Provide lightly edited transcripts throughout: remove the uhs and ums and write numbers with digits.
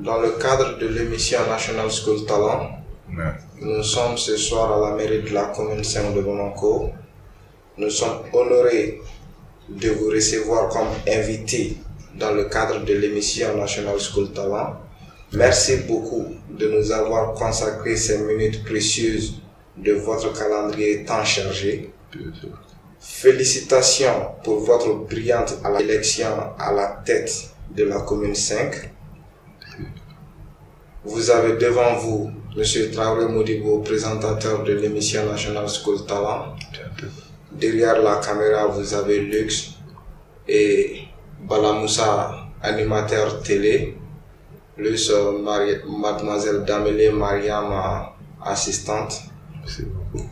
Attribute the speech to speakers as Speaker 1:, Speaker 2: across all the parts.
Speaker 1: dans le cadre de l'émission National School Talent, nous sommes ce soir à la mairie de la commune 5 de Bamako. Nous sommes honorés de vous recevoir comme invité dans le cadre de l'émission National School Talent. Merci beaucoup de nous avoir consacré ces minutes précieuses de votre calendrier tant chargé. Félicitations pour votre brillante élection à la tête de la commune 5. Vous avez devant vous M. Traoré Modibo, présentateur de l'émission National School Talent. Derrière la caméra, vous avez Lux et Balamoussa, animateur télé. Plus mademoiselle Damele Mariam, assistante.
Speaker 2: Merci beaucoup.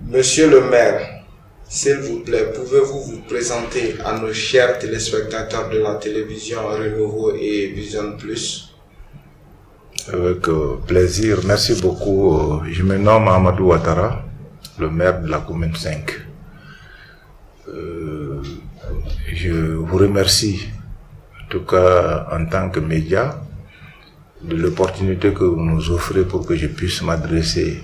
Speaker 1: Monsieur le maire, s'il vous plaît, pouvez-vous vous présenter à nos chers téléspectateurs de la télévision Renouveau et Vision Plus?
Speaker 2: Avec plaisir, merci beaucoup. Je me nomme Amadou Ouattara, le maire de la commune 5. Je vous remercie, en tout cas en tant que média, de l'opportunité que vous nous offrez pour que je puisse m'adresser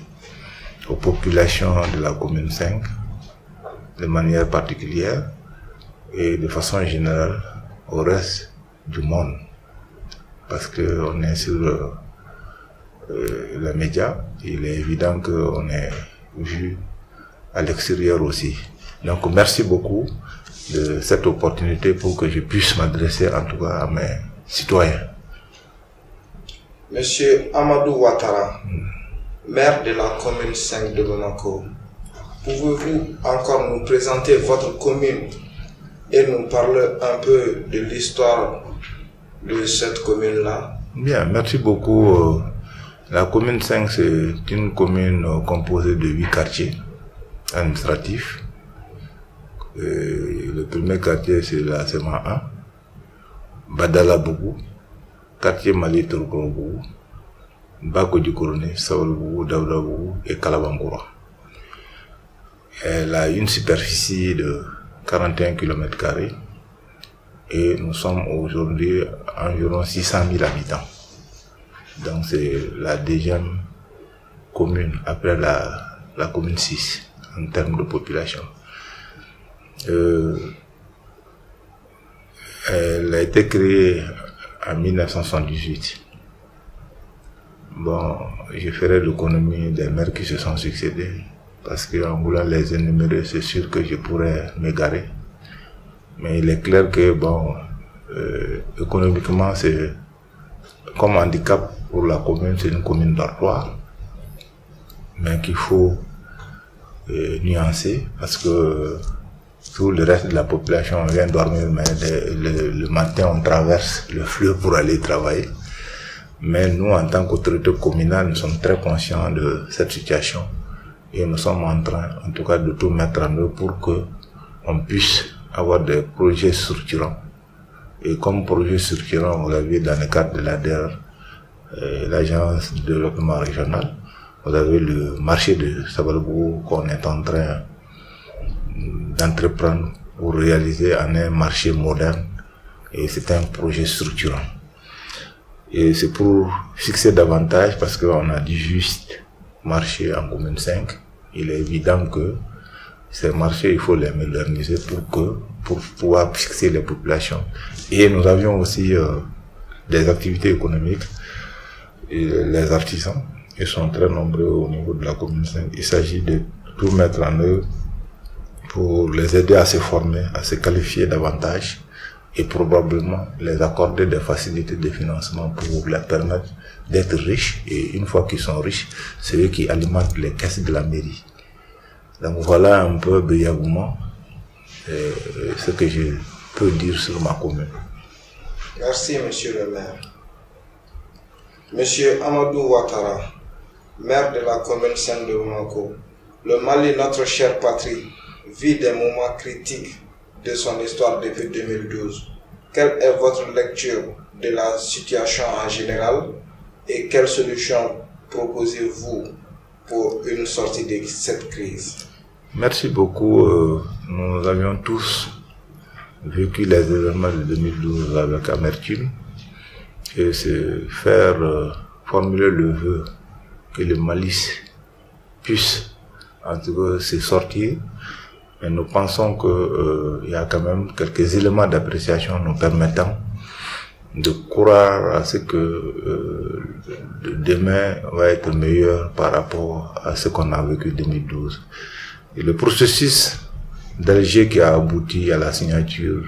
Speaker 2: aux populations de la commune 5 de manière particulière et de façon générale au reste du monde, parce qu'on est sur les médias. Il est évident qu'on est vu à l'extérieur aussi. Donc merci beaucoup de cette opportunité pour que je puisse m'adresser en tout cas à mes citoyens.
Speaker 1: Monsieur Amadou Ouattara, maire de la commune 5 de Bamako, pouvez-vous encore nous présenter votre commune et nous parler un peu de l'histoire de cette commune-là?
Speaker 2: Bien, merci beaucoup. La commune 5, c'est une commune composée de 8 quartiers administratifs. Le premier quartier, c'est la Sema 1, Badala Bougou, quartier Mali Torgobougou, Bako du Koroné, Saoul Bougou, Daouda Bougou et Kalabangoura. Elle a une superficie de 41 km² et nous sommes aujourd'hui environ 600 000 habitants. Donc c'est la deuxième commune après la commune 6 en termes de population. Elle a été créée en 1978. Bon, je ferai l'économie des maires qui se sont succédés, parce qu'en voulant les énumérer, c'est sûr que je pourrais m'égarer. Mais il est clair que, bon, économiquement, c'est comme handicap pour la commune, c'est une commune dortoir, mais qu'il faut nuancer, parce que tout le reste de la population vient dormir, mais le matin on traverse le fleuve pour aller travailler. Mais nous, en tant qu'autorité communale, nous sommes très conscients de cette situation et nous sommes en train, en tout cas, de tout mettre en œuvre pour que on puisse avoir des projets structurants. Et comme projet structurant, vous l'avez dans le cadre de l'ADER, l'agence de développement régional, vous avez le marché de Sabalbou qu'on est en train d'entreprendre pour réaliser un marché moderne, et c'est un projet structurant. Et c'est pour fixer davantage, parce qu'on a dit juste marché en commune 5, il est évident que ces marchés, il faut les moderniser pour pouvoir fixer les populations. Et nous avions aussi des activités économiques, et les artisans, ils sont très nombreux au niveau de la commune 5. Il s'agit de tout mettre en œuvre pour les aider à se former, à se qualifier davantage et probablement les accorder des facilités de financement pour leur permettre d'être riches. Et une fois qu'ils sont riches, c'est eux qui alimentent les caisses de la mairie. Donc voilà un peu brièvement ce que je peux dire sur ma commune.
Speaker 1: Merci, monsieur le maire. Monsieur Amadou Ouattara, maire de la commune 5 de Bamako, le Mali, notre chère patrie, vit des moments critiques de son histoire depuis 2012. Quelle est votre lecture de la situation en général et quelles solutions proposez-vous pour une sortie de cette crise?
Speaker 2: Merci beaucoup. Nous avions tous vécu les événements de 2012 avec amertume et se faire formuler le vœu que le Mali puisse en tout cas se sortir. Mais nous pensons qu'il y a quand même quelques éléments d'appréciation nous permettant de croire à ce que demain va être meilleur par rapport à ce qu'on a vécu en 2012. Et le processus d'Alger qui a abouti à la signature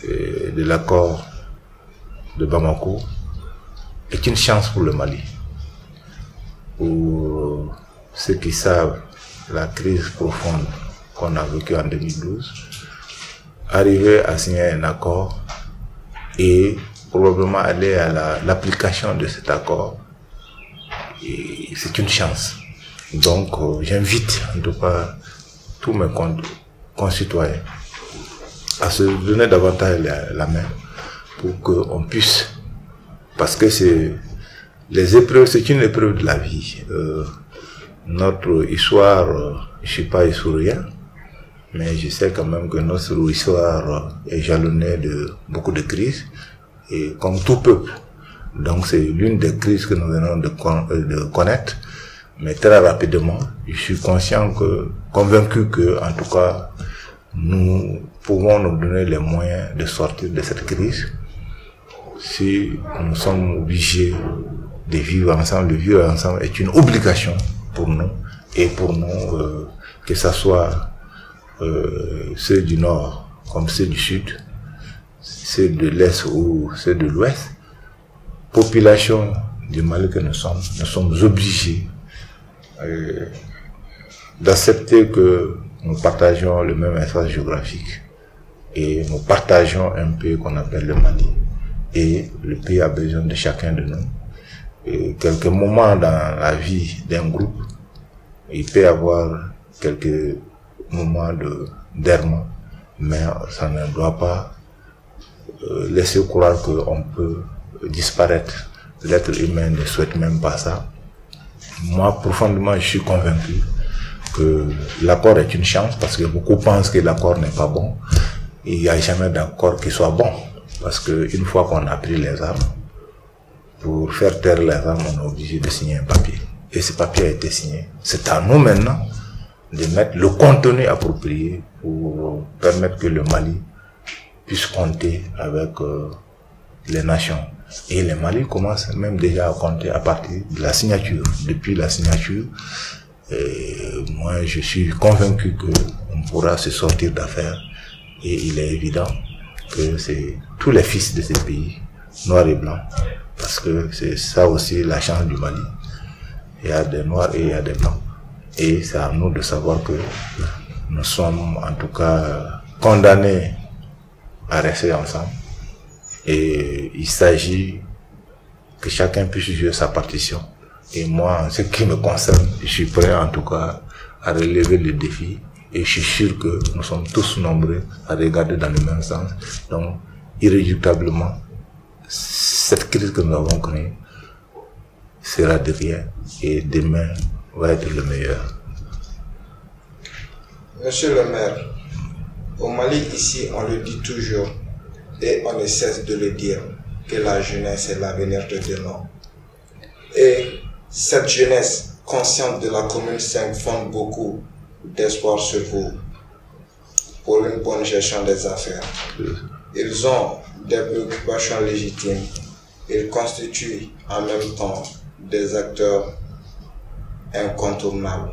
Speaker 2: de l'accord de Bamako est une chance pour le Mali. Pour ceux qui savent la crise profonde qu'on a vécue en 2012, arriver à signer un accord et probablement aller à l'application de cet accord, c'est une chance. Donc j'invite en tout cas tous mes concitoyens à se donner davantage la main pour qu'on puisse, parce que c'est une épreuve de la vie. Notre histoire, je ne suis pas historien, mais je sais quand même que notre histoire est jalonnée de beaucoup de crises, et comme tout peuple. Donc c'est l'une des crises que nous venons de connaître, mais très rapidement, je suis convaincu que, en tout cas, nous pouvons nous donner les moyens de sortir de cette crise si nous sommes obligés de vivre ensemble. Le vivre ensemble est une obligation pour nous, et pour nous, que ce soit ceux du nord comme ceux du sud, ceux de l'est ou ceux de l'ouest, population du Mali que nous sommes obligés d'accepter que nous partageons le même espace géographique et nous partageons un pays qu'on appelle le Mali, et le pays a besoin de chacun de nous. Et quelques moments dans la vie d'un groupe, il peut y avoir quelques moments d'errement, mais ça ne doit pas laisser croire qu'on peut disparaître. L'être humain ne souhaite même pas ça. Moi, profondément, je suis convaincu que l'accord est une chance, parce que beaucoup pensent que l'accord n'est pas bon. Il n'y a jamais d'accord qui soit bon, parce qu'une fois qu'on a pris les armes, pour faire taire les armes, on est obligé de signer un papier. Et ce papier a été signé. C'est à nous maintenant de mettre le contenu approprié pour permettre que le Mali puisse compter avec les nations. Et le Mali commence même déjà à compter à partir de la signature. Depuis la signature, moi je suis convaincu qu'on pourra se sortir d'affaires. Et il est évident que c'est tous les fils de ce pays, noirs et blancs, parce que c'est ça aussi la chance du Mali. Il y a des noirs et il y a des blancs. Et c'est à nous de savoir que nous sommes en tout cas condamnés à rester ensemble. Et il s'agit que chacun puisse jouer sa partition. Et moi, en ce qui me concerne, je suis prêt en tout cas à relever le défi. Et je suis sûr que nous sommes tous nombreux à regarder dans le même sens. Donc, irréductablement, cette crise que nous avons créée sera derrière, et demain va être le meilleur.
Speaker 1: Monsieur le maire, au Mali ici, on le dit toujours et on ne cesse de le dire, que la jeunesse est l'avenir de demain. Et cette jeunesse consciente de la commune 5 fonde beaucoup d'espoir sur vous pour une bonne gestion des affaires. Ils ont des préoccupations légitimes. Ils constituent en même temps des acteurs incontournables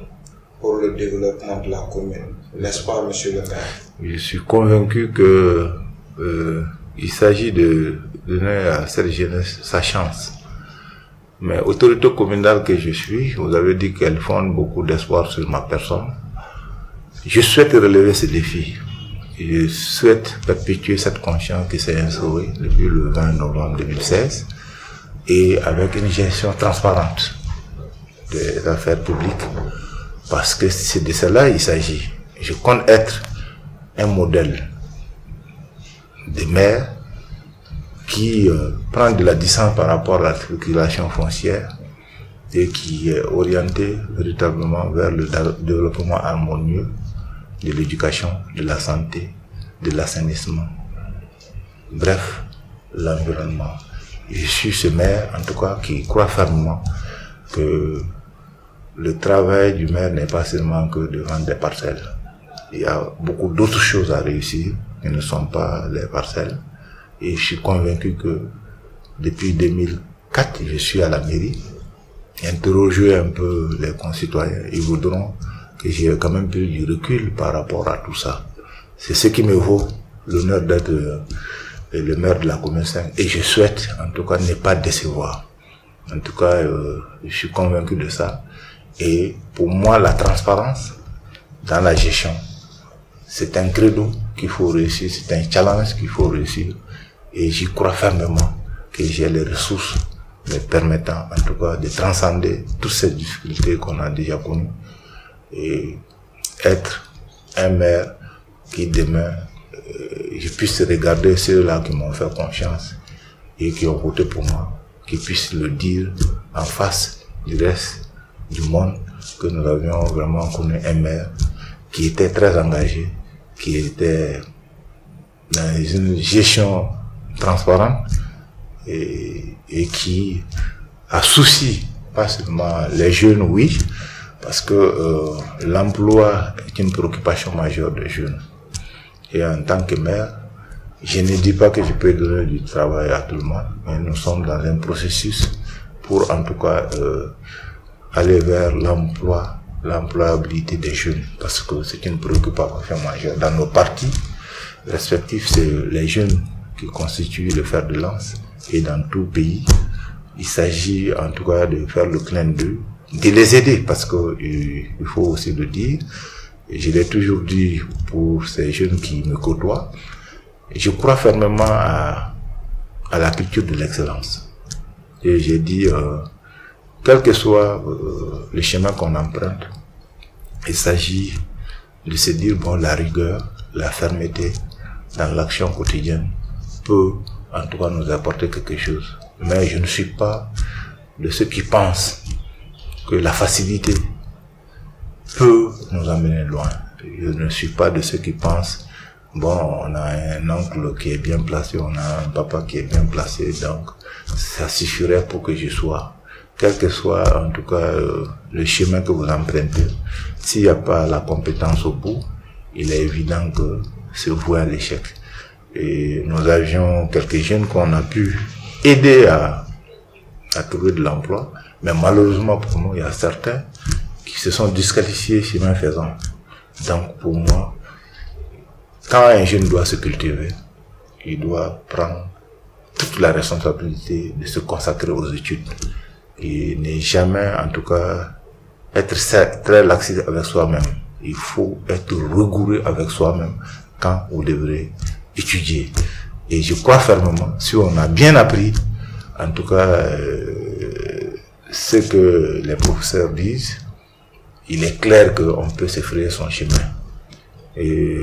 Speaker 1: pour le développement de la commune. N'est-ce pas, monsieur le maire?
Speaker 2: Je suis convaincu que il s'agit de donner à cette jeunesse sa chance. Mais autorité communale que je suis, vous avez dit qu'elle fonde beaucoup d'espoir sur ma personne. Je souhaite relever ce défi. Je souhaite perpétuer cette conscience qui s'est instaurée depuis le 20 novembre 2016, et avec une gestion transparente des affaires publiques, parce que c'est de cela il s'agit. Je compte être un modèle de maire qui prend de la distance par rapport à la circulation foncière et qui est orienté véritablement vers le développement harmonieux de l'éducation, de la santé, de l'assainissement. Bref, l'environnement. Je suis ce maire, en tout cas, qui croit fermement que le travail du maire n'est pas seulement que de vendre des parcelles. Il y a beaucoup d'autres choses à réussir qui ne sont pas les parcelles. Et je suis convaincu que depuis 2004, je suis à la mairie. Interroger un peu les concitoyens, ils voudront que j'ai quand même plus du recul par rapport à tout ça. C'est ce qui me vaut l'honneur d'être le maire de la commune 5. Et je souhaite, en tout cas, ne pas décevoir. En tout cas, je suis convaincu de ça. Et pour moi, la transparence dans la gestion, c'est un credo qu'il faut réussir, c'est un challenge qu'il faut réussir. Et j'y crois fermement que j'ai les ressources me permettant, en tout cas, de transcender toutes ces difficultés qu'on a déjà connues et être un maire qui demain, je puisse regarder ceux-là qui m'ont fait confiance et qui ont voté pour moi, qui puissent le dire en face du reste du monde que nous avions vraiment connu un maire qui était très engagé, qui était dans une gestion transparente et qui a souci, pas seulement les jeunes, oui, parce que l'emploi est une préoccupation majeure des jeunes. Et en tant que maire, je ne dis pas que je peux donner du travail à tout le monde, mais nous sommes dans un processus pour en tout cas aller vers l'employabilité des jeunes, parce que c'est une préoccupation majeure. Dans nos partis respectifs, c'est les jeunes qui constituent le fer de lance, et dans tout pays, il s'agit en tout cas de faire le clin d'œil, de les aider, parce que il faut aussi le dire, et je l'ai toujours dit pour ces jeunes qui me côtoient, je crois fermement à la culture de l'excellence. Et j'ai dit, quel que soit le chemin qu'on emprunte, il s'agit de se dire, bon, la rigueur, la fermeté dans l'action quotidienne peut en tout cas nous apporter quelque chose. Mais je ne suis pas de ceux qui pensent que la facilité peut nous emmener loin. Je ne suis pas de ceux qui pensent, bon, on a un oncle qui est bien placé, on a un papa qui est bien placé, donc ça suffirait pour que je sois. Quel que soit en tout cas le chemin que vous empruntez, s'il n'y a pas la compétence au bout, il est évident que c'est voué à l'échec. Et nous avions quelques jeunes qu'on a pu aider à trouver de l'emploi, mais malheureusement pour nous, il y a certains qui se sont disqualifiés chemin faisant. Donc pour moi, quand un jeune doit se cultiver, il doit prendre toute la responsabilité de se consacrer aux études. Et ne jamais, en tout cas, être très lax avec soi-même. Il faut être rigoureux avec soi-même quand vous devrez étudier. Et je crois fermement, si on a bien appris, en tout cas, ce que les professeurs disent, il est clair qu'on peut se frayer son chemin. Et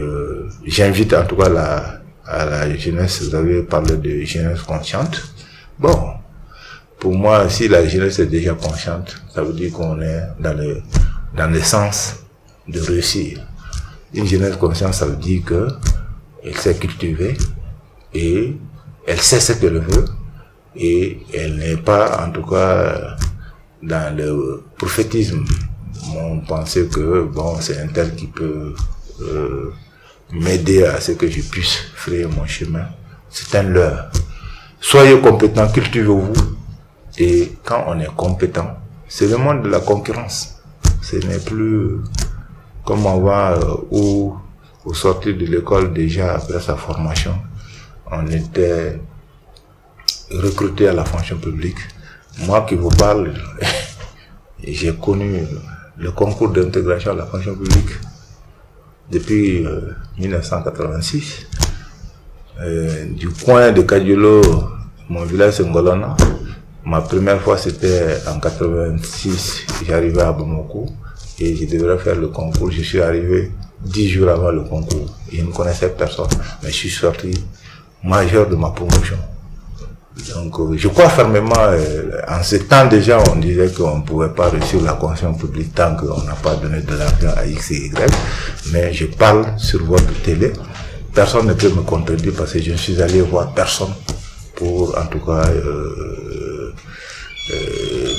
Speaker 2: j'invite en tout cas à la jeunesse, vous avez parlé de jeunesse consciente. Bon, pour moi, si la jeunesse est déjà consciente, ça veut dire qu'on est dans le sens de réussir. Une jeunesse consciente, ça veut dire que elle s'est cultivée et elle sait ce qu'elle veut et elle n'est pas, en tout cas, dans le prophétisme. On pensait que, bon, c'est un tel qui peut m'aider à ce que je puisse frayer mon chemin. C'est un leurre. Soyez compétents, cultivez-vous. Et quand on est compétent, c'est le monde de la concurrence. Ce n'est plus comme avant où, au sortir de l'école, déjà après sa formation, on était recruté à la fonction publique. Moi qui vous parle, j'ai connu le concours d'intégration à la fonction publique depuis 1986. Du coin de Kadiolo, mon village c'est Ngolona. Ma première fois c'était en 86, j'arrivais à Bamako et je devrais faire le concours. Je suis arrivé 10 jours avant le concours. Je ne connaissais personne, mais je suis sorti majeur de ma promotion. Donc je crois fermement, en ce temps déjà on disait qu'on ne pouvait pas réussir la fonction publique tant qu'on n'a pas donné de l'argent à X et Y, mais je parle sur votre télé personne ne peut me contredire parce que je ne suis allé voir personne pour en tout cas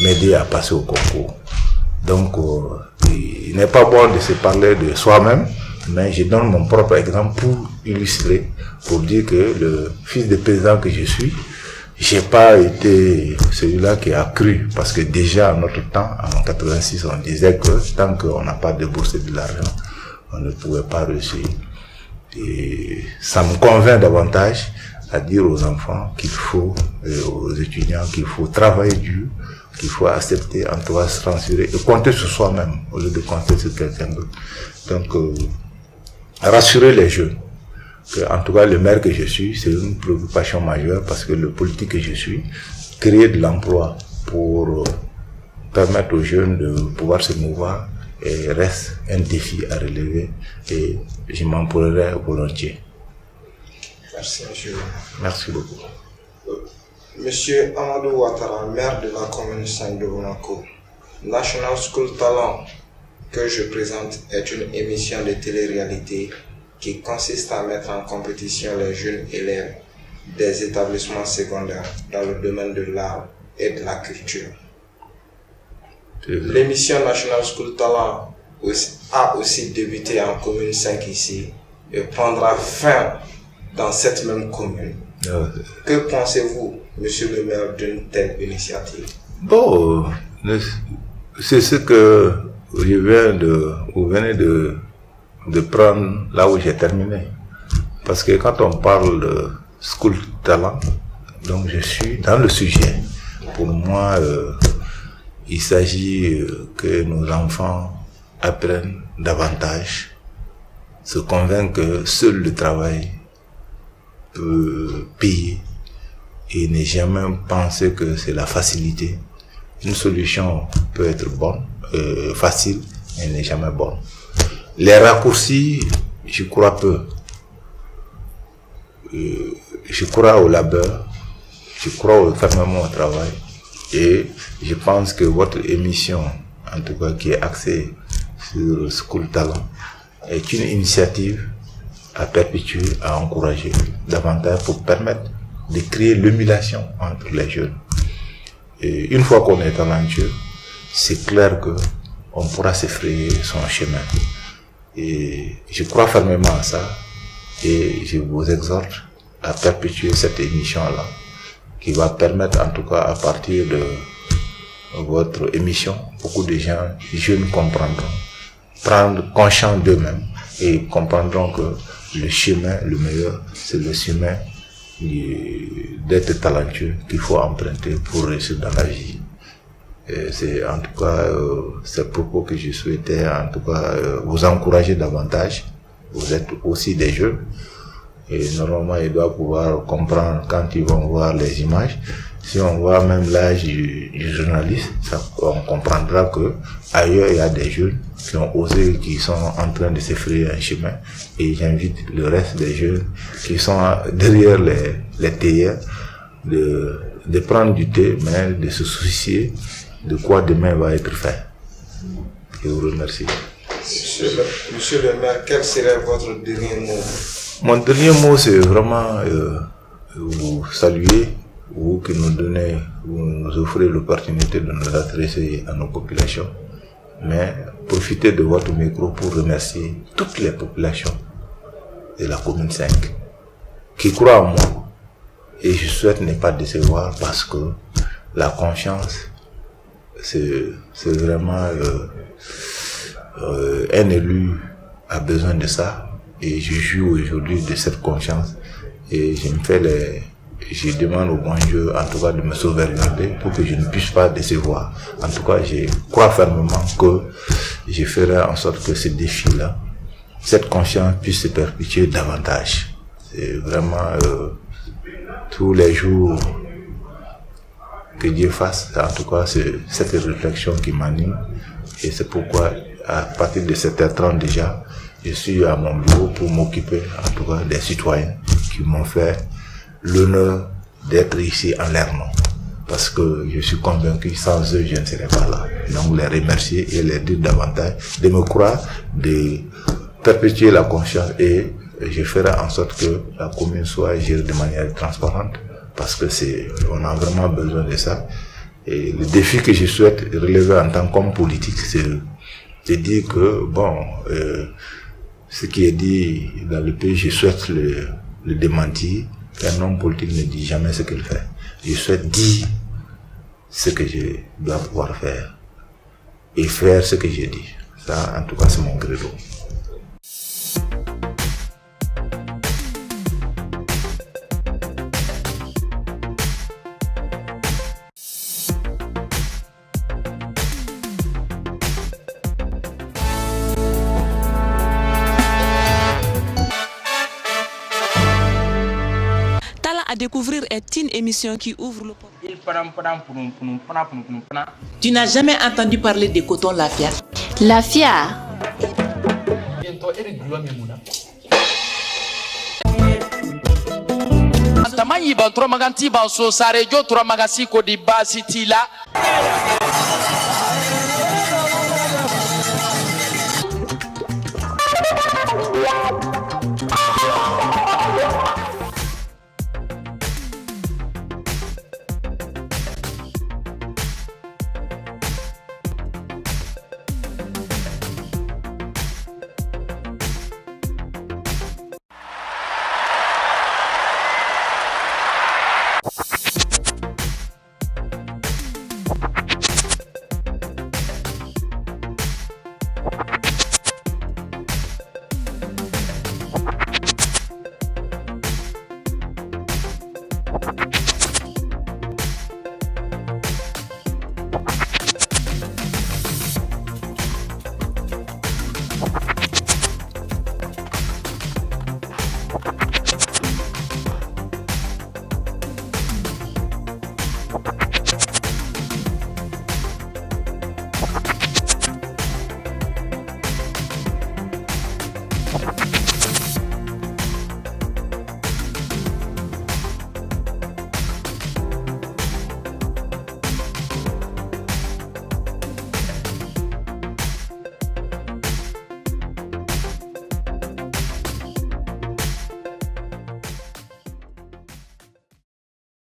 Speaker 2: m'aider à passer au concours. Donc il n'est pas bon de se parler de soi-même, mais je donne mon propre exemple pour illustrer, pour dire que le fils de paysan que je suis, j'ai pas été celui-là qui a cru, parce que déjà en notre temps, en 86, on disait que tant qu'on n'a pas déboursé de l'argent, on ne pouvait pas réussir. Et ça me convainc davantage à dire aux enfants qu'il faut, aux étudiants, qu'il faut travailler dur, qu'il faut accepter, en tout cas se transférer et compter sur soi-même au lieu de compter sur quelqu'un d'autre. Donc, rassurer les jeunes que, en tout cas, le maire que je suis, c'est une préoccupation majeure parce que le politique que je suis, créer de l'emploi pour permettre aux jeunes de pouvoir se mouvoir et reste un défi à relever et je m'en prendrai volontiers.
Speaker 1: Merci, monsieur.
Speaker 2: Merci beaucoup.
Speaker 1: Monsieur Amadou Ouattara, maire de la commune 5 de Bamako. National School Talent que je présente est une émission de télé-réalité qui consiste à mettre en compétition les jeunes élèves des établissements secondaires dans le domaine de l'art et de la culture. L'émission National School Talent a aussi débuté en commune 5 ici et prendra fin dans cette même commune. Que pensez-vous, monsieur le maire, d'une telle initiative?
Speaker 2: Bon, c'est ce que vous venez de prendre là où j'ai terminé. Parce que quand on parle de School Talent, donc je suis dans le sujet. Pour moi, il s'agit que nos enfants apprennent davantage, se convaincre que seul le travail peut payer et ne jamais penser que c'est la facilité. Une solution peut être bonne, facile, mais n'est jamais bonne. Les raccourcis, je crois peu. Je crois au labeur, je crois fermement au travail et je pense que votre émission, en tout cas qui est axée sur School Talent, est une initiative à perpétuer, à encourager davantage pour permettre de créer l'émulation entre les jeunes. Et une fois qu'on est talentueux, c'est clair que on pourra se frayer son chemin. Et je crois fermement à ça et je vous exhorte à perpétuer cette émission-là qui va permettre, en tout cas à partir de votre émission, beaucoup de gens, jeunes comprendront, prendre conscience d'eux-mêmes et comprendront que le chemin, le meilleur, c'est le chemin d'être talentueux qu'il faut emprunter pour réussir dans la vie. C'est en tout cas ces propos que je souhaitais en tout cas vous encourager davantage. Vous êtes aussi des jeunes et normalement ils doivent pouvoir comprendre quand ils vont voir les images. Si on voit même l'âge du journaliste, on comprendra que ailleurs il y a des jeunes qui ont osé, qui sont en train de se frayer un chemin. Et j'invite le reste des jeunes qui sont derrière les théières de prendre du thé, mais de se soucier de quoi demain va être fait. Je vous remercie.
Speaker 1: Monsieur le maire, quel serait votre dernier mot?
Speaker 2: Mon dernier mot, c'est vraiment vous saluer, vous qui vous nous offrez l'opportunité de nous adresser à nos populations. Mais profitez de votre micro pour remercier toutes les populations de la commune 5 qui croient en moi. Et je souhaite ne pas décevoir parce que la confiance, c'est vraiment un élu a besoin de ça. Et je joue aujourd'hui de cette confiance. Et je demande au bon Dieu, en tout cas, de me sauvegarder pour que je ne puisse pas décevoir. En tout cas, je crois fermement que je ferai en sorte que ce défi-là, cette confiance puisse se perpétuer davantage. C'est vraiment tous les jours que Dieu fasse. En tout cas, c'est cette réflexion qui m'anime. Et c'est pourquoi, à partir de 7h30 déjà, je suis à mon bureau pour m'occuper, en tout cas, des citoyens qui m'ont fait l'honneur d'être ici en leur nom. Parce que je suis convaincu, sans eux, je ne serais pas là. Donc, les remercier et les dire davantage de me croire, de perpétuer la confiance et je ferai en sorte que la commune soit gérée de manière transparente, parce que on a vraiment besoin de ça. Et le défi que je souhaite relever en tant qu'homme politique, c'est de dire que, bon, ce qui est dit dans le pays, je souhaite le démentir, qu'un homme politique ne dit jamais ce qu'il fait. Je souhaite dire ce que je dois pouvoir faire et faire ce que j'ai dit. Ça, en tout cas, c'est mon credo.
Speaker 3: À découvrir est une émission qui ouvre le porte. Tu n'as jamais entendu parler de coton Lafia?
Speaker 4: Lafia.
Speaker 5: Tamanyi ban tro maganti ban so sare jo tro magasi ko di basiti la.